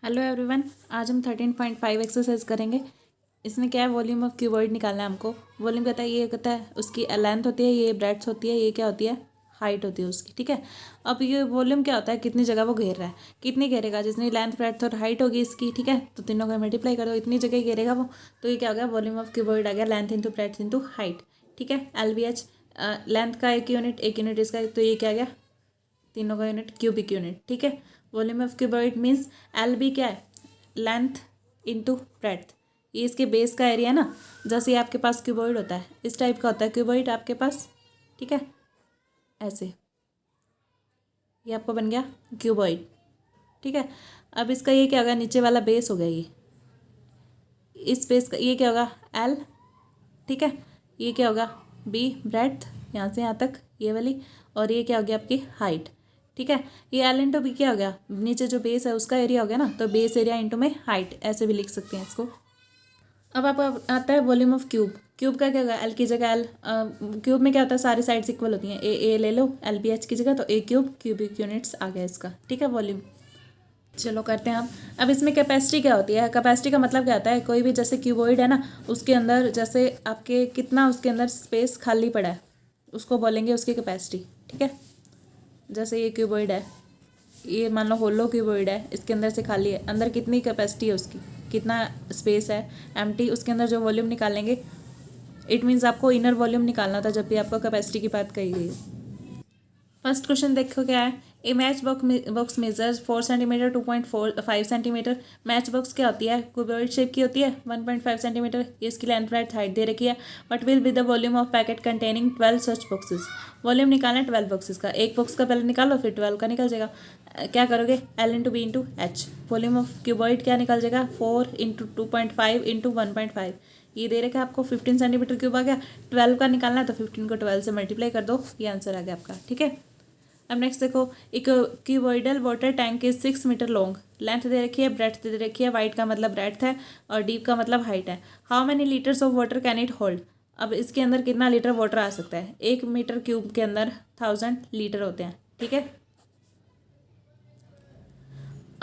Hello everyone, आज हम 13.5 exercise करेंगे। इसमें क्या है, वॉल्यूम ऑफ क्यूबॉइड निकालना है हमको। वॉल्यूम कहता है, ये कहता है उसकी लेंथ होती है, ये ब्रेड्थ होती है, ये क्या होती है, हाइट होती है उसकी। ठीक है, अब ये वॉल्यूम क्या होता है, कितनी जगह वो घेर रहा है, कितनी घेरेगा, जितनी लेंथ ब्रेड्थ और हाइट होगी इसकी। ठीक है, तो तीनों का मल्टीप्लाई कर दो, इतनी जगह घेरेगा वो। तो ये क्या हो गया, वॉल्यूम ऑफ क्यूबॉइड आ गया, length into breadth into height. ठीक है, LBH लेंथ का एक यूनिट इसका, तो ये क्या आ गया, तीनों का यूनिट क्यूबिक यूनिट। ठीक है, volume of cuboid means LB क्या है, लेंथ इंटू ब्रेड्थ। ये इसके बेस का एरिया है ना, जैसे ये आपके पास क्यूबॉइड होता है, इस टाइप का होता है क्यूबॉइड आपके पास। ठीक है, ऐसे ये आपको बन गया क्यूबॉइड। ठीक है, अब इसका ये क्या होगा, नीचे वाला बेस हो गया ये, इस बेस का ये क्या होगा L। ठीक है, ये क्या होगा B ब्रेड्थ, यहाँ से यहाँ तक ये वाली, और ये क्या हो गया आपकी हाइट। ठीक है, ये L इंटू B क्या हो गया, नीचे जो बेस है उसका एरिया हो गया ना, तो बेस एरिया इंटू में हाइट, ऐसे भी लिख सकते हैं इसको। अब आपको आता है वॉल्यूम ऑफ क्यूब। क्यूब का क्या होगा, एल की जगह एल। क्यूब में क्या होता है, सारी साइड्स इक्वल होती हैं, ए ले लो LBH की जगह, तो ए क्यूब क्यूबिक यूनिट्स आ गया इसका। ठीक है, वॉल्यूम। चलो करते हैं अब इसमें कैपेसिटी क्या होती है। कैपेसिटी का मतलब क्या होता है, कोई भी जैसे क्यूबॉइड है ना, उसके अंदर जैसे आपके कितना उसके अंदर स्पेस खाली पड़ा है, उसको बोलेंगे उसकी कैपेसिटी। ठीक है, जैसे ये क्यूबॉइड है, ये मान लो होलो क्यूबॉइड है, इसके अंदर से खाली है, अंदर कितनी कैपेसिटी है उसकी, कितना स्पेस है एम्प्टी, उसके अंदर जो वॉल्यूम निकालेंगे, इट मीन्स आपको इनर वॉल्यूम निकालना था जब भी आपको कैपेसिटी की बात कही गई है। फर्स्ट क्वेश्चन देखो क्या है, A match box measures 4 centimetre 2.45 centimetre. Match box क्या होती है, क्यूबॉइड शेप की होती है, 1.5 सेंटीमीटर, ये इसकी लेंथ ब्रेड्थ हाइट दे रखी है। But will be the volume of packet containing 12 such boxes. Volume निकालना है 12 बॉक्सेस का, एक बॉक्स का पहले निकालो फिर 12 का निकल जाएगा। क्या करोगे, L into B into H। Volume of cuboid क्या निकल जाएगा, 4 इंटू 2.5 इंटू 1.5, ये दे रखा है आपको 15 सेंटीमीटर क्यूब आ गया। 12 का निकालना है तो 15 को 12 से मल्टीप्लाई कर दो, ये आंसर आ गया आपका। ठीक है, अब नेक्स्ट देखो, एक cuboidal water tank is 6 metre long. Length दे रखी है, ब्रेड्थ दे रखी है, वाइड का मतलब ब्रेड्थ है और डीप का मतलब हाइट है। How many litres of water can it hold. अब इसके अंदर कितना लीटर वाटर आ सकता है, 1 मीटर क्यूब के अंदर 1000 लीटर होते हैं। ठीक है,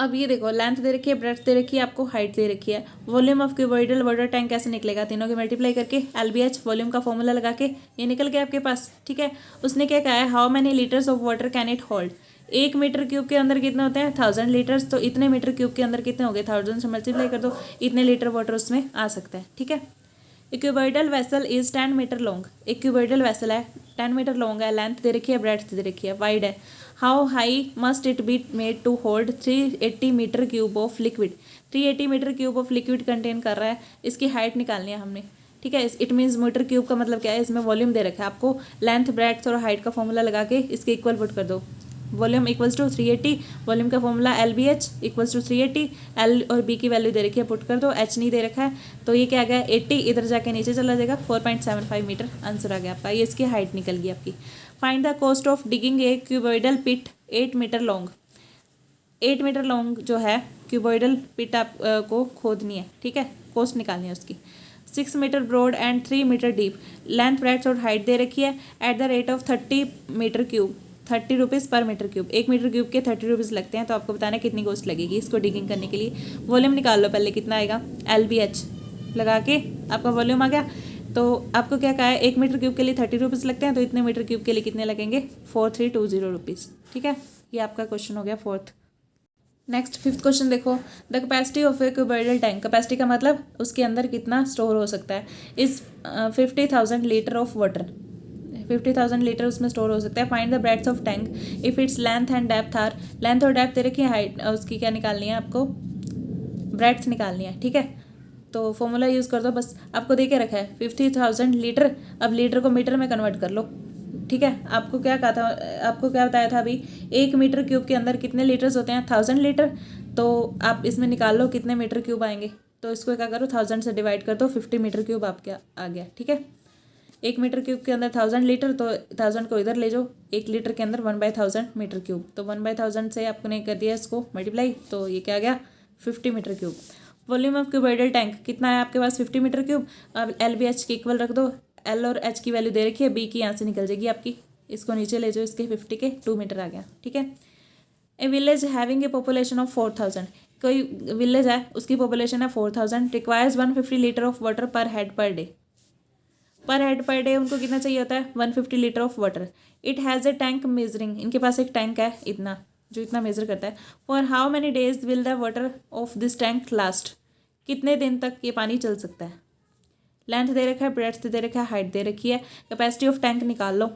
अब ये देखो, लेंथ दे रखी है, ब्रेड्थ दे रखी है, आपको हाइट दे रखी है। Volume of cuboidal water tank कैसे निकलेगा, तीनों की मल्टीप्लाई करके LBH वॉल्यूम का फॉर्मूला लगा के ये निकल गया आपके पास। ठीक है, उसने क्या कहा है, how many litres of water can it hold. 1 metre cube के अंदर कितने होते हैं, 1000 लीटर्स, तो इतने मीटर क्यूब के अंदर कितने हो गए, 1000 से मल्टीप्लाई कर दो, इतने लीटर वाटर उसमें आ सकता है। ठीक है, एक cuboidal vessel is 10 metre long. एक क्यूबॉइडल वेसल है, 10 मीटर लॉन्ग है, लेंथ दे रखी है, ब्रेड्थ दे रखी है, वाइड है। How high must it be made to hold 380 metre cube of liquid. 380 metre cube of liquid contain कर रहा है, इसकी हाइट निकालनी है हमने। ठीक है, इट मीन्स मीटर क्यूब का मतलब क्या है, इसमें वॉल्यूम दे रखा है आपको, लेंथ ब्रेड्थ और हाइट का फॉर्मूला लगा के इसके इक्वल पुट कर दो। वॉल्यूम इक्वल्स टू 380, वॉल्यूम का formula LBH equals to 380, L और B की वैल्यू दे रखी है, पुट कर दो, H नहीं दे रखा है, तो ये क्या आ गया 80, इधर जाके नीचे चला जाएगा, 4.75 मीटर आंसर आ गया आपका, ये इसकी हाइट निकल गई आपकी। Find the cost of digging a cuboidal pit 8 metre long. 8 metre long जो है क्यूबॉइडल पिट आप को खोदनी है। ठीक है, कॉस्ट निकालनी है उसकी। 6 metre broad and 3 metre deep, length breadth और हाइट दे रखी है, at the rate of 30 metre cube, 30 rupees per metre cube. 1 metre cube के 30 रुपीज़ लगते हैं, तो आपको बताना है कितनी कॉस्ट लगेगी इसको डिगिंग करने के लिए। वॉल्यूम निकाल लो पहले, कितना आएगा, LBH लगा के आपका वॉल्यूम आ गया। तो आपको क्या कहा है, 1 मीटर क्यूब के लिए 30 रुपीज़ लगते हैं, तो इतने मीटर क्यूब के लिए कितने लगेंगे, 4320 रुपीज़। ठीक है, ये आपका क्वेश्चन हो गया फोर्थ। नेक्स्ट फिफ्थ क्वेश्चन देखो, the capacity of A cuboidal tank. Capacity का मतलब उसके अंदर कितना स्टोर हो सकता है, इस 50,000 लीटर ऑफ वाटर, 50,000 लीटर उसमें स्टोर हो सकता है। Find the breadth of tank if its length and depth are. Length और डेप्थ दे रखी है, हाइट उसकी क्या निकालनी है आपको, ब्रेड्थ निकालनी है। ठीक है, तो फॉर्मूला यूज़ कर दो बस, आपको दे के रखा है 50,000 लीटर, अब लीटर को मीटर में कन्वर्ट कर लो। ठीक है, आपको क्या कहा था, आपको क्या बताया था अभी, 1 मीटर क्यूब के अंदर कितने लीटर्स होते हैं, 1000 लीटर, तो आप इसमें निकाल लो कितने मीटर क्यूब आएंगे, तो इसको क्या करो 1000 से डिवाइड कर दो, 50 मीटर क्यूब आपके आ गया। ठीक है, 1 मीटर क्यूब के अंदर 1000 लीटर, तो 1000 को इधर ले जाओ, 1 लीटर के अंदर 1/1000 मीटर क्यूब, तो 1/1000 से आपने कर दिया इसको मल्टीप्लाई, तो ये क्या आ गया 50 metre cube. Volume of cuboidal tank कितना है आपके पास, 50 मीटर क्यूब। अब LBH के इक्वल रख दो, L और H की वैल्यू दे रखी है, B की यहाँ से निकल जाएगी आपकी, इसको नीचे ले जाओ, इसके 50 के 2 मीटर आ गया। ठीक है, ए village having a population of 4000। कोई विलेज है, उसकी पॉपुलेशन है 4000, रिक्वायर्स 150 लीटर ऑफ वाटर पर हेड पर डे। पर हेड पर डे उनको कितना चाहिए होता है? 150 litre of water. It has a tank measuring, इनके पास एक टैंक है इतना, जो इतना मेजर करता है। For how many days will the water of this tank last, कितने दिन तक ये पानी चल सकता है। लेंथ दे रखा है, ब्रेड्थ दे रखा है, हाइट दे रखी है। कैपेसिटी ऑफ टैंक निकाल लो।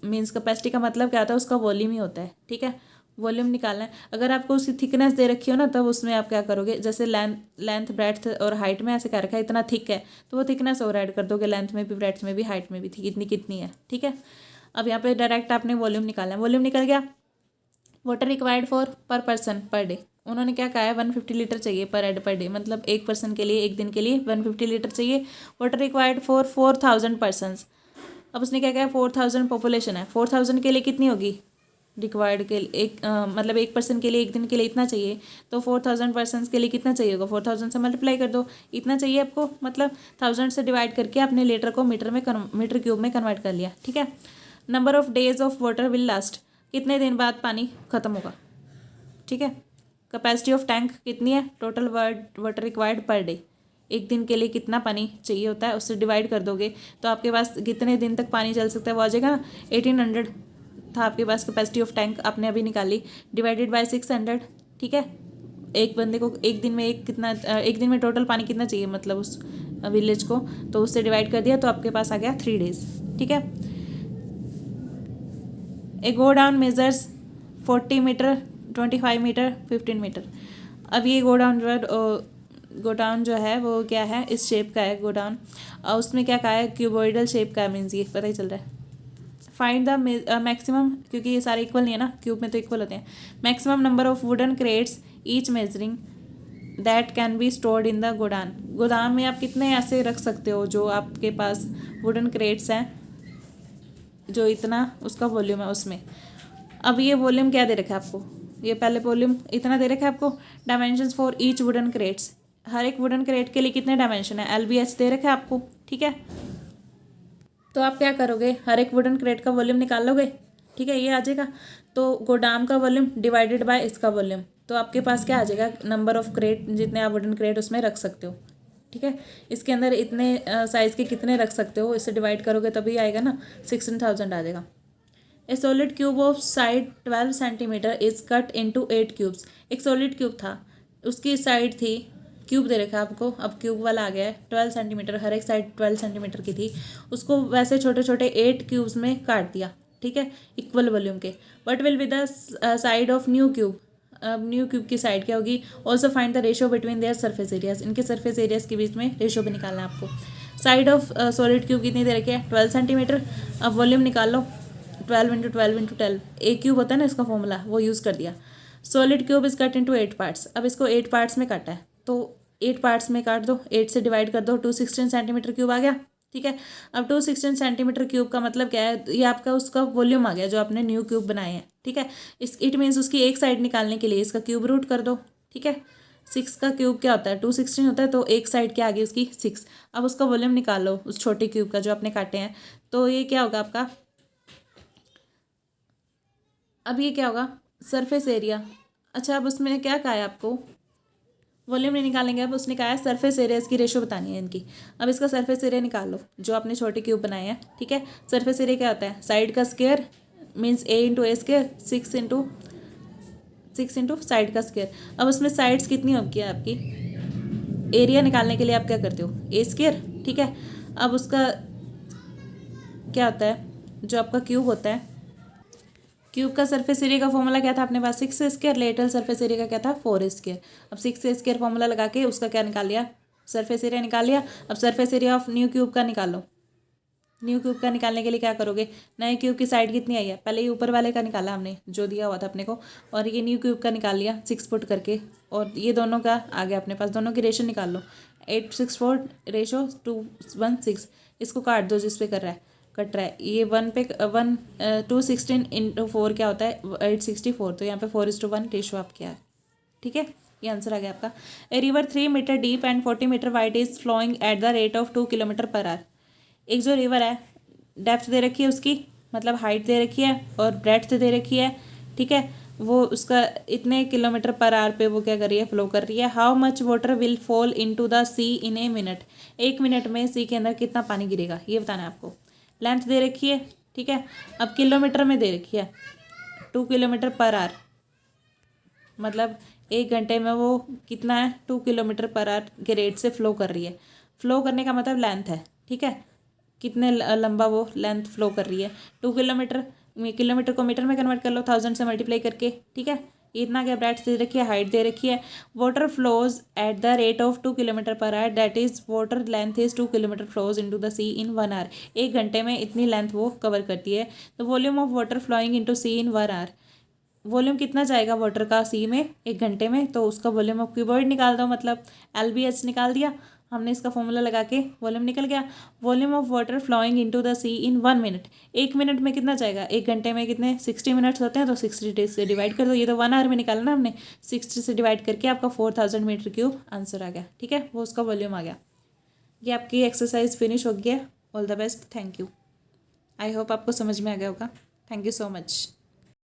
मीन्स कैपेसिटी का मतलब क्या होता है? उसका वॉल्यूम ही होता है, ठीक है। वॉल्यूम निकालना है। अगर आपको उसकी थिकनेस दे रखी हो ना, तब उसमें आप क्या करोगे, जैसे लेंथ ब्रेड्थ और हाइट में ऐसे क्या रखा है, इतना थिक है, तो वो थिकनेस और ऐड कर दोगे, लेंथ में भी, ब्रेड्थ में भी, हाइट में भी, थी कितनी कितनी है, ठीक है। अब यहाँ पे डायरेक्ट आपने वॉल्यूम निकालना है। वॉल्यूम निकल गया। वाटर रिक्वायर्ड फॉर पर पर्सन पर डे, उन्होंने क्या कहा है? 150 लीटर चाहिए पर हेड पर डे, मतलब एक पर्सन के लिए, एक दिन के लिए 150 लीटर चाहिए। Water required for 4000 persons. अब उसने क्या कहा है? 4000 पॉपुलेशन है, 4000 के लिए कितनी होगी रिक्वायर्ड के लिए? मतलब एक पर्सन के लिए, एक दिन के लिए इतना चाहिए, तो 4000 पर्सन के लिए कितना चाहिए होगा? 4000 से मल्टीप्लाई कर दो, इतना चाहिए आपको, मतलब 1000 से डिवाइड करके आपने लीटर को मीटर क्यूब में कन्वर्ट कर लिया, ठीक है। Number of days of water will last, कितने दिन बाद पानी खत्म होगा, ठीक है। कैपेसिटी ऑफ टैंक कितनी है? Total water required per day, एक दिन के लिए कितना पानी चाहिए होता है, उससे डिवाइड कर दोगे तो आपके पास कितने दिन तक पानी चल सकता है वो आ जाएगा ना। 1800 था आपके पास कैपेसिटी ऑफ टैंक, आपने अभी निकाली, डिवाइडेड बाय 600, ठीक है। एक बंदे को एक दिन में एक दिन में टोटल पानी कितना चाहिए, मतलब उस विलेज को, तो उससे डिवाइड कर दिया तो आपके पास आ गया 3 डेज, ठीक है। A godown measures 40 metre, 25 metre, 15 metre. अब ये गोडाउन जो है वो क्या है? इस शेप का है गोडाउन, और उसमें क्या कहा है? क्यूबॉइडल शेप का है, मीन्स ये पता ही चल रहा है। फाइंड द मैक्सिमम, क्योंकि ये सारे इक्वल नहीं है ना, क्यूब में तो इक्वल होते हैं। Maximum number of wooden crates each measuring that can be stored in the godown, गोदाम में आप कितने ऐसे रख सकते हो जो आपके पास वुडन क्रेट्स हैं, जो इतना उसका वॉल्यूम है उसमें। अब ये वॉल्यूम क्या दे रखा है आपको? ये पहले वॉल्यूम इतना दे रखा है आपको। Dimensions for each wooden crates, हर एक वुडन क्रेट के लिए कितने डायमेंशन है? LBH दे रखा है आपको, ठीक है। तो आप क्या करोगे? हर एक वुडन क्रेट का वॉल्यूम निकाल लोगे, ठीक है, ये आ जाएगा। तो गोदाम का वॉल्यूम डिवाइडेड बाय इसका वॉल्यूम, तो आपके पास क्या आ जाएगा? नंबर ऑफ क्रेट, जितने आप वुडन क्रेट उसमें रख सकते हो, ठीक है। इसके अंदर इतने साइज़ के कितने रख सकते हो, इससे डिवाइड करोगे तभी आएगा ना, 16000 आ जाएगा। ए solid cube of side 12 centimetre is cut into 8 cubes. एक सॉलिड क्यूब था, उसकी साइड थी, क्यूब दे रखा है आपको, अब क्यूब वाला आ गया है, 12 सेंटीमीटर, हर एक साइड 12 सेंटीमीटर की थी, उसको वैसे छोटे छोटे 8 क्यूब्स में काट दिया, ठीक है, इक्वल वॉल्यूम के। What will be the side of new cube, अब न्यू क्यूब की साइड क्या होगी? Also find the ratio between their surface areas, इनके सरफेस एरियाज के बीच में रेशियो भी निकालना है आपको। साइड ऑफ सॉलिड क्यूब कितनी दे रखी है? 12 सेंटीमीटर। अब वॉल्यूम निकाल लो, 12 इंटू 12 इंटू 12, एक क्यूब होता है ना इसका फॉर्मूला, वो यूज़ कर दिया। Solid cube is cut into 8 parts, अब इसको 8 पार्ट्स में काटा है, तो 8 पार्ट्स में काट दो, 8 से डिवाइड कर दो, 216 सेंटीमीटर क्यूब आ गया, ठीक है। अब 216 सेंटीमीटर क्यूब का मतलब क्या है? ये आपका उसका वॉल्यूम आ गया जो आपने न्यू क्यूब बनाए हैं, ठीक है। इट मीन्स उसकी एक साइड निकालने के लिए इसका क्यूब रूट कर दो, ठीक है। 6 का क्यूब क्या होता है? 216 होता है, तो एक साइड क्या आ गई उसकी? 6। अब उसका वॉल्यूम निकाल लो उस छोटे क्यूब का जो आपने काटे हैं, तो ये क्या होगा आपका? अब ये क्या होगा? Surface area. अच्छा, अब उसमें क्या कहा है आपको? वॉल्यूम नहीं निकालेंगे, अब उसने कहा है सरफेस एरियाज की रेशो बतानी है इनकी। अब इसका सरफेस एरिया निकाल लो जो आपने छोटे क्यूब बनाए हैं, ठीक है। सरफेस एरिया क्या होता है? साइड का square, means A into A square, 6 into side का स्क्वायर। अब उसमें साइड्स कितनी होगी आपकी? एरिया निकालने के लिए आप क्या करते हो? A स्क्वायर, ठीक है। अब उसका क्या होता है? जो आपका क्यूब होता है, क्यूब का सरफेस एरिया का फॉर्मूला क्या था अपने पास? 6 स्क्वायर। लेटरल सरफेस एरिया का क्या था? 4 स्क्वायर। अब 6 स्क्वायर फॉर्मूला लगा के उसका क्या निकाल लिया? सरफेस एरिया निकाल लिया। अब surface area of new cube का निकाल लो। न्यू क्यूब का निकालने के लिए क्या करोगे? नए क्यूब की साइड कितनी आई है? पहले ये ऊपर वाले का निकाला हमने जो दिया हुआ था अपने को, और ये न्यू क्यूब का निकाल लिया 6 फुट करके, और ये दोनों का आ गया अपने पास। दोनों की रेशो निकाल लो, 864 रेशो 216। इसको काट दो जिस पे कर रहा है, कट रहा है, ये 216 इंटू 4 क्या होता है? 864। तो यहाँ पे 4:1 रेशो आप क्या है, ठीक है। ये आंसर आ गया आपका। A river 3 metre deep and 40 metre wide is flowing at the rate of 2 kilometre per hour. एक जो रिवर है, डेप्थ दे रखी है उसकी, मतलब हाइट दे रखी है और ब्रेड्थ दे रखी है, ठीक है, वो उसका इतने किलोमीटर पर आवर पे वो क्या कर रही है, फ्लो कर रही है। How much water will fall into the sea in a minute, 1 minute में सी के अंदर कितना पानी गिरेगा, ये बताना है आपको। लेंथ दे रखी है, ठीक है। अब किलोमीटर में दे रखी है 2 किलोमीटर पर आवर, मतलब 1 घंटे में वो कितना है, 2 किलोमीटर पर आवर के रेट से फ्लो कर रही है। फ्लो करने का मतलब लेंथ है, ठीक है, कितने लंबा वो लेंथ फ्लो कर रही है। 2 किलोमीटर, किलोमीटर को मीटर में कन्वर्ट कर लो 1000 से मल्टीप्लाई करके, ठीक है। इतना क्या ब्रेड्थ दे रखी है, हाइट दे रखी है। Water flows at the rate of 2 kilometre per hour, that is water length is 2 kilometre flows into the sea in 1 hour. 1 घंटे में इतनी लेंथ वो कवर करती है। The volume of water flowing into sea in 1 hour, volume कितना जाएगा water का सी में 1 घंटे में, तो उसका वॉल्यूम ऑफ क्यूबॉइड निकाल दो, मतलब LBH निकाल दिया हमने, इसका फॉर्मूला लगा के वॉल्यूम निकल गया। Volume of water flowing into the sea in 1 minute, 1 minute में कितना जाएगा, 1 घंटे में कितने 60 मिनट्स होते हैं, तो 60 से डिवाइड कर दो। ये तो 1 आवर में निकाला ना हमने, 60 से डिवाइड करके आपका 4000 मीटर क्यूब आंसर आ गया, ठीक है, वो उसका वॉल्यूम आ गया। ये आपकी एक्सरसाइज फिनिश हो गया। All the best, thank you. I hope आपको समझ में आ गया होगा। Thank you so much.